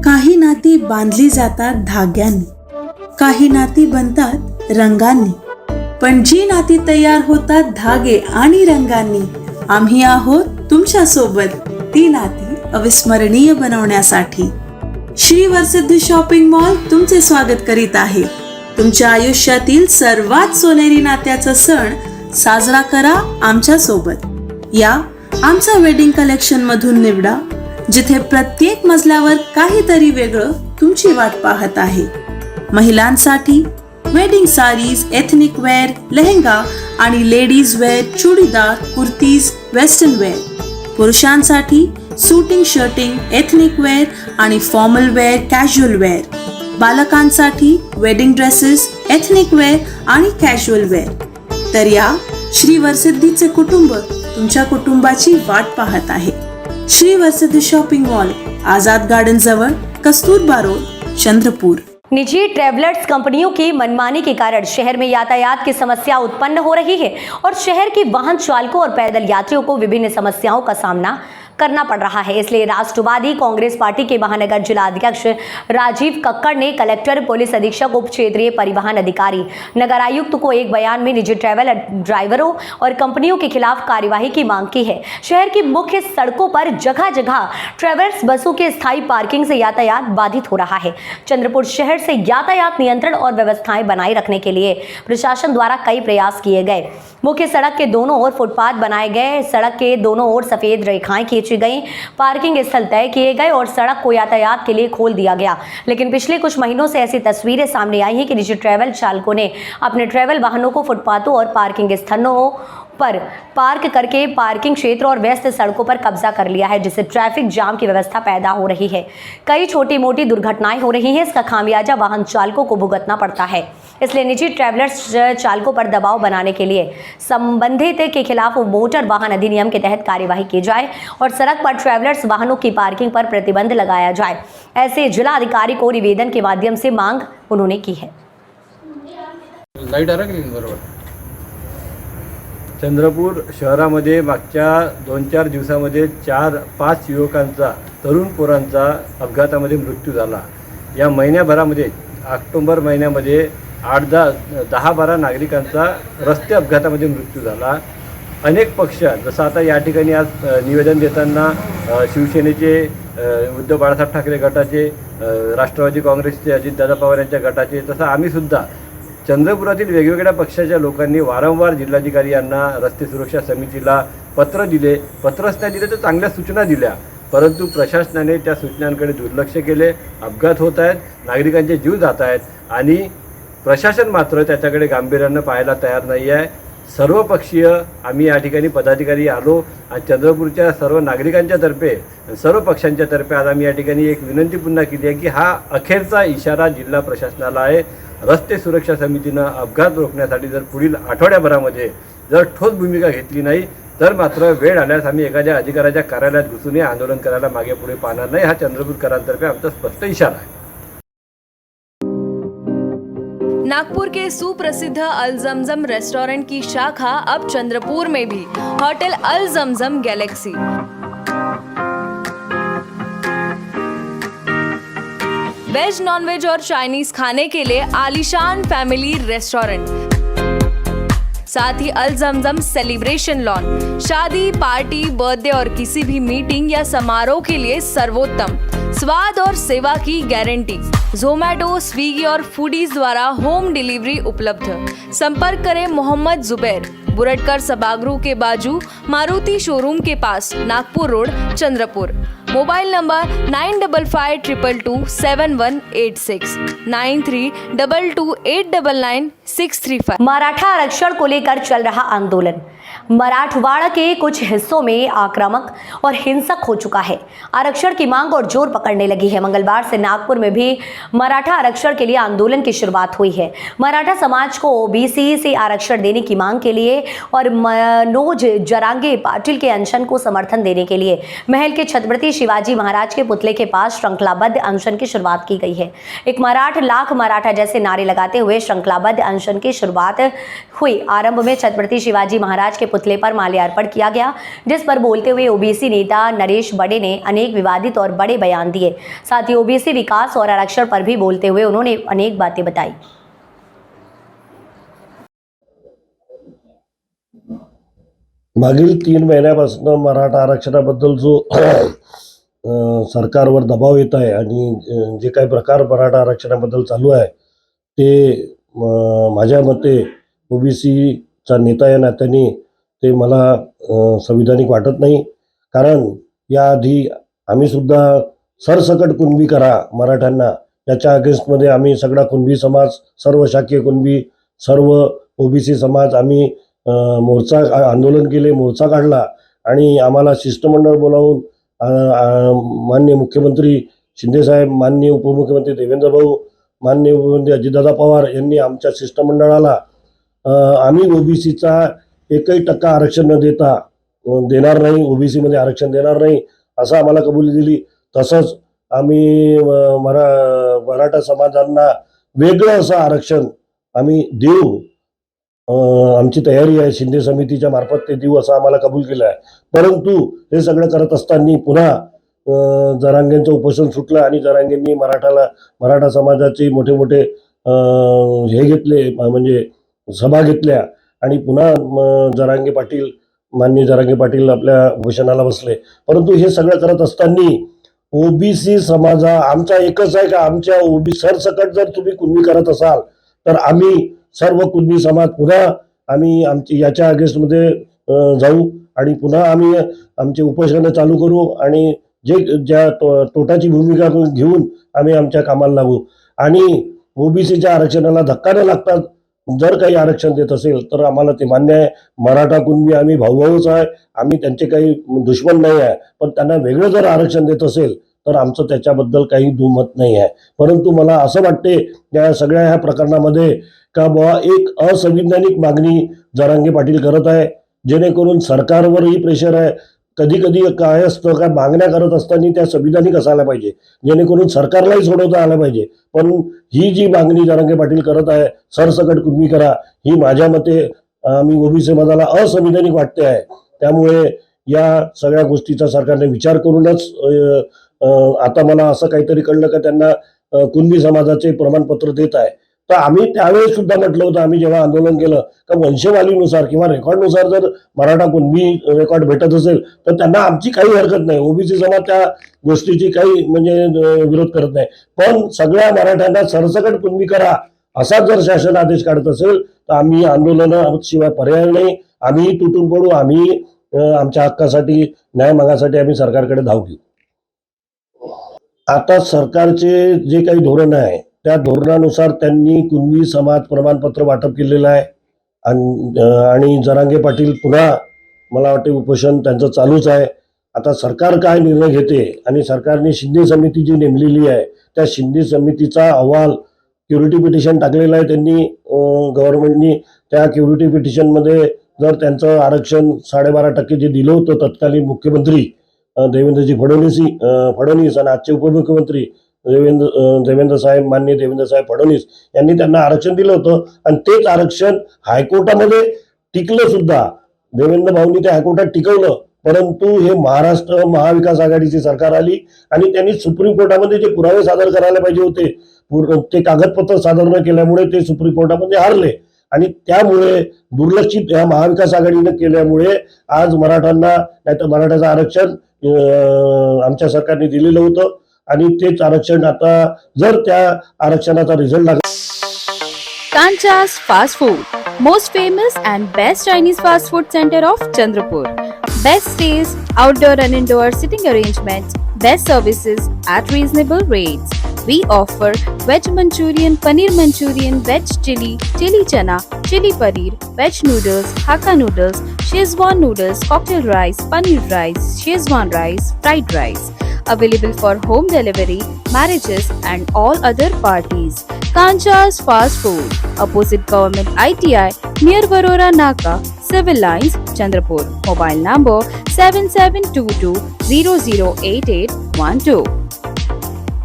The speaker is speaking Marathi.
काही नाती बांधली जातात धाग्यांनी, काही नाती बनतात रंगांनी, पण जी नाती तयार होतात धागे आणि रंगांनी, आम्ही आहोत तुमच्या सोबत ती नाती अविस्मरणीय बनवण्यासाठी. श्री वरसिद्धी शॉपिंग मॉल तुमचे स्वागत करीत आहे. तुमच्या आयुष्यातील सर्वात सोनेरी नात्याचा सण साजरा करा आमच्या सोबत. या आमच्या वेडिंग कलेक्शन मधून निवडा, जिथे प्रत्येक मजल्यावर काहीतरी वेगळं तुमची वाट पाहत आहे. महिलांसाठी wedding sarees, ethnic wear, lehenga आणि ladies wear, churidar, kurtis, western wear. पुरुषांसाठी सूटिंग, शर्टिंग, एथनिक वेअर आणि फॉर्मल वेअर, कॅज्युअल वेअर. बालकांसाठी वेडिंग ड्रेसेस, एथनिक वेअर आणि कॅज्युअल वेअर. तर या श्री वरसिद्धीचे कुटुंब तुमच्या कुटुंबाची वाट पाहत आहे. Shri Varsiddhi shopping mall, Azad garden जवळ, कस्तूरबा रोड, चंद्रपुर. निजी ट्रैवलर्स कंपनियों की मनमानी के कारण शहर में यातायात की समस्या उत्पन्न हो रही है और शहर के वाहन चालकों और पैदल यात्रियों को विभिन्न समस्याओं का सामना करना पड़ रहा है. इसलिए राष्ट्रवादी कांग्रेस पार्टी के महानगर जिलाध्यक्ष राजीव कक्कड़ ने कलेक्टर, पुलिस अधीक्षक, उप क्षेत्रीय परिवहन अधिकारी, नगर आयुक्त को एक बयान में निजी ट्रैवल ड्राइवरों और कंपनियों के खिलाफ कार्यवाही की मांग की है. शहर की मुख्य सड़कों पर जगह जगह ट्रैवल्स बसों के स्थायी पार्किंग से यातायात बाधित हो रहा है. चंद्रपुर शहर से यातायात नियंत्रण और व्यवस्थाएं बनाए रखने के लिए प्रशासन द्वारा कई प्रयास किए गए. मुख्य सड़क के दोनों ओर फुटपाथ बनाए गए, सड़क के दोनों ओर सफेद रेखाएं खींची गई, पार्किंग स्थल तय किए गए और सड़क को यातायात के लिए खोल दिया गया. लेकिन पिछले कुछ महीनों से ऐसी तस्वीरें सामने आई हैं कि निजी ट्रैवल चालकों ने अपने ट्रैवल वाहनों को फुटपाथों और पार्किंग स्थलों पर पार्क करके पार्किंग क्षेत्र और व्यस्त सड़कों पर कब्जा कर लिया है, जिससे ट्रैफिक जाम की व्यवस्था पैदा हो रही है. कई छोटी मोटी दुर्घटनाएं हो रही हैं. इसका खामियाजा वाहन चालकों को भुगतना पड़ता है. इसलिए निजी ट्रैवलर्स चालकों पर दबाव बनाने के लिए संबंधित के खिलाफ मोटर वाहन अधिनियम के तहत कार्यवाही की जाए और सड़क पर ट्रैवलर्स वाहनों की पार्किंग पर प्रतिबंध लगाया जाए. ऐसे जिला अधिकारी को निवेदन के माध्यम से मांग उन्होंने की है. चंद्रपूर शहरामध्ये मागच्या 2-4 दिवसामध्ये 4-5 युवकांचा, तरुण पोरांचा अपघातामध्ये मृत्यू झाला. या महिन्याभरामध्ये ऑक्टोबर महिन्यामध्ये 8-10-12 नागरिकांचा रस्ते अपघातामध्ये मृत्यू झाला. अनेक पक्ष, जसं आता या ठिकाणी आज निवेदन देताना शिवसेनेचे उद्धव बाळासाहेब ठाकरे गटाचे, राष्ट्रवादी काँग्रेसचे अजितदादा पवार यांच्या गटाचे, तसं आम्हीसुद्धा चंद्रपुरातील वेगवेगळ्या पक्षाच्या लोकांनी वारंवार जिल्हाधिकारी यांना, रस्ते सुरक्षा समितीला पत्र दिले. पत्रच नाही दिले तर चांगल्या सूचना दिल्या, परंतु प्रशासनाने त्या सूचनांकडे दुर्लक्ष केले. अपघात होत आहेत, नागरिकांचे जीव जात आहेत आणि प्रशासन मात्र त्याच्याकडे गांभीर्यानं पाहायला तयार नाही आहे. सर्वपक्षीय आम्ही या ठिकाणी पदाधिकारी आलो आणि चंद्रपूरच्या सर्व नागरिकांच्या तर्फे, सर्व पक्षांच्या तर्फे आज आम्ही या ठिकाणी एक विनंती पुन्हा केली आहे की हा अखेरचा इशारा जिल्हा प्रशासनाला आहे. रस्ते सुरक्षा समितीनं अपघात रोखण्यासाठी जर पुढील आठवड्याभरामध्ये जर ठोस भूमिका घेतली नाही तर मात्र वेळ आल्यास आम्ही एखाद्या अधिकाऱ्याच्या कार्यालयात घुसून आंदोलन करायला मागे पुढे पाहणार नाही. हा चंद्रपूरकरांतर्फे आमचा स्पष्ट इशारा आहे. नागपुर के सुप्रसिद्ध अल जमजम रेस्टोरेंट की शाखा अब चंद्रपुर में भी. होटल अल जमजम गैलेक्सी. वेज, नॉनवेज और चाइनीज खाने के लिए आलीशान फैमिली रेस्टोरेंट. साथ ही अल जमजम सेलिब्रेशन लॉन. शादी, पार्टी, बर्थडे और किसी भी मीटिंग या समारोह के लिए सर्वोत्तम स्वाद और सेवा की गारंटी. जोमैटो, स्विगी और फूडीज द्वारा होम डिलीवरी उपलब्ध. संपर्क करें मोहम्मद जुबैर, बुरटकर सभागृह के बाजू, मारुति शोरूम के पास, Nagpur road, Chandrapur. Mobile number 9552227186, 9322899635. Maratha आरक्षण को लेकर चल रहा आंदोलन मराठवाड़ा के कुछ हिस्सों में आक्रामक और हिंसक हो चुका है. आरक्षण की मांग और जोर पकड़ने लगी है. मंगलवार से नागपुर में भी मराठा आरक्षण के लिए आंदोलन की शुरुआत हुई है. मराठा समाज को ओबीसी से आरक्षण देने की मांग के लिए और मनोज जरांगे पाटिल के अनशन को समर्थन देने के लिए महल के छत्रपति शिवाजी महाराज के पुतले के पास श्रृंखलाबद्ध अनशन की शुरुआत की गई है. एक मराठ लाख मराठा जैसे नारे लगाते हुए श्रृंखलाबद्ध अनशन की शुरुआत हुई. आरंभ में छत्रपति शिवाजी महाराज महाराज के पुतले पर माल्यार्पण किया गया, जिस पर बोलते हुए ओबीसी नेता नरेश बड़े ने अनेक विवादित और बड़े बयान दिए। साथ ही ओबीसी विकास और आरक्षण पर भी बोलते हुए उन्होंने अनेक बातें बताई। मागील 3 महिन्यापासून मराठा आरक्षणाबद्दल जो सरकारवर दबाव येत आहे आणि जे काही प्रकार मराठा आरक्षणाबद्दल चालू आहे ते माझ्या मते ओबीसीचा नेता या नात्याने ते मला संविधानिक वाटत नाही. कारण याआधी आम्ही सुद्धा सरसकट कुणबी करा मराठ्यांना याच्या अगेन्स्टमध्ये आम्ही सगळा कुणबी समाज, सर्व शाकीय कुणबी, सर्व ओबीसी समाज आम्ही मोर्चा आंदोलन केले, मोर्चा काढला आणि आम्हाला शिष्टमंडळ बोलावून माननीय मुख्यमंत्री शिंदेसाहेब, माननीय उपमुख्यमंत्री देवेंद्र भाऊ, माननीय उपमुख्यमंत्री अजितदादा पवार यांनी आमच्या शिष्टमंडळाला आम्ही ओबीसीचा 1% आरक्षण न देणार नाही, ओबीसीमध्ये आरक्षण देणार नाही असं आम्हाला कबुली दिली. तसंच आम्ही मराठा समाजांना वेगळं असं आरक्षण आम्ही देऊ, आमची तयारी आहे, शिंदे समितीच्या मार्फत ते देऊ असं आम्हाला कबूल केलं आहे. परंतु हे सगळं करत असताना पुन्हा जरांगेंचं उपोषण सुटलं आणि जरांगेंनी मराठा समाजाचे मोठे मोठे हे घेतले, म्हणजे सभा घेतल्या आणि पुन्हा माननीय जरांगे पाटील आपल्या उपोषणाला बसले. परंतु हे सगळं करत असताना ओबीसी समाजा आमचा एकच आहे का आमच्या सरसकट जर तुम्ही कुणबी करत असाल तर आम्ही सर्व कुणबी समाज पुन्हा आम्ही याच्या अगेन्स्टमध्ये जाऊ आणि पुन्हा आम्ही आमचे उपोषणं चालू करू आणि ज्या तोटाची भूमिका घेऊन आम्ही आमच्या कामाला लागू. आणि ओबीसीच्या आरक्षणाला धक्का न लागता जर काही आरक्षण देत असेल तर आम्हाला ते मान्य आहे. मराठा कुणबी आम्ही भाऊभाऊच आहे, आम्ही त्यांचे काही दुश्मन नाही आहे. पण त्यांना वेगळं जर आरक्षण देत असेल तर आमचं त्याच्याबद्दल काही दुमत नाही आहे. परंतु मला असं वाटते या सगळ्या ह्या प्रकरणामध्ये का बुवा एक असंविधानिक मागणी जरांगे पाटील करत आहे, जेणेकरून सरकारवरही प्रेशर आहे. कधी कधी काय असतं का मागण्या करत असताना त्या संविधानिक असायला पाहिजे, जेणेकरून सरकारलाही सोडवता आलं पाहिजे. पण ही जी मागणी जरांगे पाटील करत आहे सरसकट कुणबी करा, ही माझ्या मते आम्ही ओबीसी समाजाला असंविधानिक वाटते आहे. त्यामुळे या सगळ्या गोष्टीचा सरकारने विचार करूनच आता मला असं काहीतरी कळलं का त्यांना कुणबी समाजाचे प्रमाणपत्र देत आहे. तर आम्ही त्यावेळेस सुद्धा म्हटलं होतं, आम्ही जेव्हा आंदोलन केलं का वंशवालीनुसार किंवा रेकॉर्डनुसार जर मराठा कुणबी रेकॉर्ड भेटत असेल तर त्यांना आमची काही हरकत नाही, ओबीसी समाज त्या गोष्टीची काही म्हणजे विरोध करत नाही. पण सगळ्या मराठ्यांना सरसकट कुणबी करा असा जर शासन आदेश काढत असेल तर आम्ही आंदोलन शिवाय पर्याय नाही, आम्ही तुटून पडू, आम्ही आमच्या हक्कासाठी न्याय मागासाठी आम्ही सरकारकडे धाव घेऊ. आता सरकारचे जे काही धोरण आहे त्या धोरणानुसार त्यांनी कुणबी समाज प्रमाणपत्र वाटप केलेलं आहे आणि जरांगे पाटील पुन्हा मला वाटते उपोषण त्यांचं चालूच आहे. आता सरकार काय निर्णय घेते आणि सरकारने शिंदे समिती जी नेमलेली आहे त्या शिंदे समितीचा अहवाल क्युरिटी पिटिशन टाकलेला आहे त्यांनी, गव्हर्नमेंटनी. त्या क्युरिटी पिटिशनमध्ये जर त्यांचं आरक्षण 12.5% जे दिलं होतं तत्कालीन मुख्यमंत्री देवेंद्रजी फडणवीस आणि आजचे उपमुख्यमंत्री देवेंद्र साहेब, माननीय देवेंद्र साहेब फडणवीस यांनी त्यांना आरक्षण दिलं होतं आणि तेच आरक्षण हायकोर्टामध्ये टिकलं सुद्धा. देवेंद्र भाऊंनी ते हायकोर्टात टिकवलं, परंतु हे महाराष्ट्र महाविकास आघाडीची सरकार आली आणि त्यांनी सुप्रीम कोर्टामध्ये जे पुरावे सादर करायला पाहिजे होते ते कागदपत्र सादर न केल्यामुळे ते सुप्रीम कोर्टामध्ये हारले आणि त्यामुळे दुर्लक्षित या महाविकास आघाडीने केल्यामुळे आज मराठ्यांना नाहीतर मराठ्याचं आरक्षण आमच्या सरकारने दिलेलं होतं आणि तेच आरक्षण आता जर त्या आरक्षणाचा रिझल्ट लागला. Kancha's Fast Food, most famous and best Chinese fast food center of Chandrapur. Best stays, outdoor and indoor sitting arrangements, best services at reasonable rates. We offer veg Manchurian, paneer Manchurian, veg chili, chili chana, chili paneer, veg noodles, Hakka noodles, Szechuan noodles, cocktail rice, paneer rice, Szechuan rice, fried rice. Available for home delivery, marriages and all other parties. Kancha's Fast Food, opposite Government ITI, near Varora Naka, Civil Lines, Chandrapur. Mobile number 7722 008812.